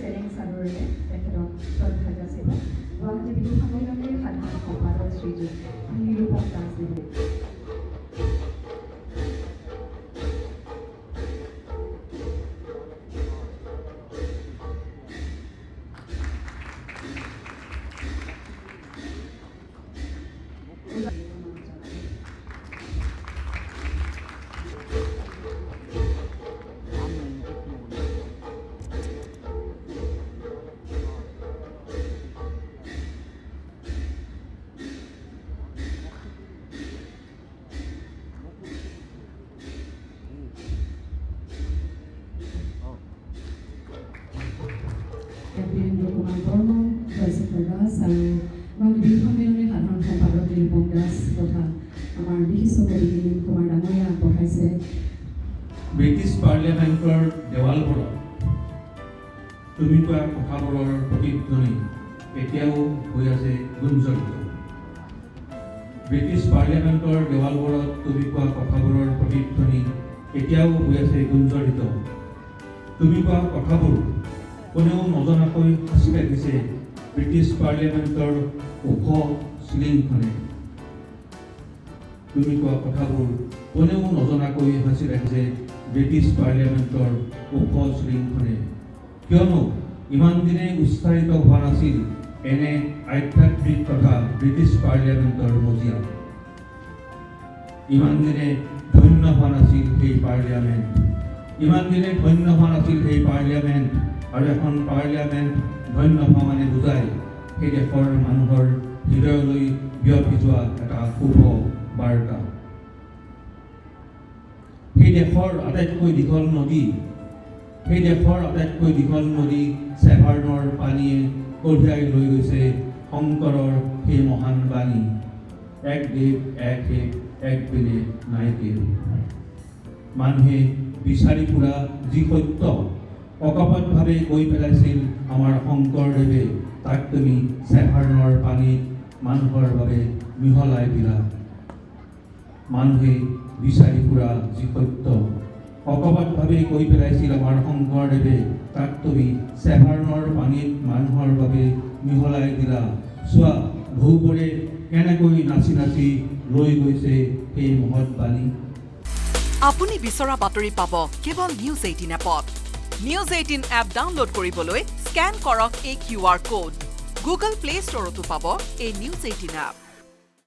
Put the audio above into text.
চেৰেং চাদৰেৰে তেখেতক শ্ৰদ্ধা যাচিব গুৱাহাটী বিহু সন্মিলনীৰ সাধাৰণ সম্পাদক শ্ৰীযুত নিৰূপম দাসদেৱে। বীৰেন্দ্ৰ কুমাৰ বৰ্মন, জয়শেখৰ দাস আৰু গুৱাহাটী বিহু সন্মিলনীৰ সাধাৰণ সম্পাদক নিৰূপম দাস তথা আমাৰ বিশিষ্ট কবি নীল কুমাৰ ডাঙৰীয়া আগবঢ়াইছে। ব্ৰিটিছ পাৰ্লিয়ামেণ্টৰ দেৱালবোৰত তুমি কোৱা কথাবোৰৰ প্ৰতিধ্বনি এতিয়াও হৈ আছে গুঞ্জৰিত। ব্ৰিটিছ পাৰ্লিয়ামেণ্টৰ দেৱালবোৰত তুমি কোৱা কথাবোৰৰ প্ৰতিধ্বনি এতিয়াও হৈ আছে গুঞ্জৰিত। তুমি কোৱা কথাবোৰ কোনেও নজনাকৈ সাঁচি ৰাখিছে ব্ৰিটিছ পাৰ্লিয়ামেণ্টৰ ওখ চিলিংখনে। তুমি কোৱা কথাবোৰ কোনেও নজনাকৈ সাঁচি ৰাখিছে ব্ৰিটিছ পাৰ্লিয়ামেণ্টৰ ওখ চিলিংখনে। কিয়নো ইমান দিনে উচ্চাৰিত হোৱা নাছিল এনে আধ্যাত্মিক কথা ব্ৰিটিছ পাৰ্লিয়ামেণ্টৰ মজিয়া। ইমান দিনে ধন্য হোৱা নাছিল সেই পাৰ্লিয়ামেণ্ট। ইমান দিনে ধন্য হোৱা নাছিল সেই পাৰ্লিয়ামেণ্ট। আৰু এখন পাৰ্লিয়ামেণ্ট ধন্য হোৱা মানে বুজায় সেই দেশৰ মানুহৰ হৃদয়লৈ বিয়পি যোৱা এটা শুভ বাৰ্তা। সেই দেশৰ আটাইতকৈ দীঘল নদী চেভাৰ্ণৰ পানীয়ে কঢ়িয়াই লৈ গৈছে শংকৰৰ সেই মহান বাণী, এক দেৱ এক শেষ এক বেলে নাই কেও। মানুহে বিচাৰি ফুৰা যি সত্য অকপটভাৱে কৈ পেলাইছিল আমাৰ শংকৰদেৱে, তাক তুমি চেভাৰ্ণৰ পানীত মানুহৰ বাবে মিহলাই দিলা। মানুহে বিচাৰি ফুৰা যি সত্য অকপটভাৱে কৈ পেলাইছিল আমাৰ শংকৰদেৱে, তাক তুমি চেভাৰ্ণৰ পানীত মানুহৰ বাবে মিহলাই দিলা। চোৱা ঢৌবোৰে কেনেকৈ নাচি নাচি লৈ গৈছে সেই মহৎ বাণী। আপুনি বিচৰা বাতৰি পাব কেৱল নিউজ 18 এপত। নিউজ 18 এপ ডাউনলোড কৰিবলৈ স্কেন কৰক এই QR কোড। গুগল প্লে ষ্টৰতো পাব এই নিউজ 18 এপ।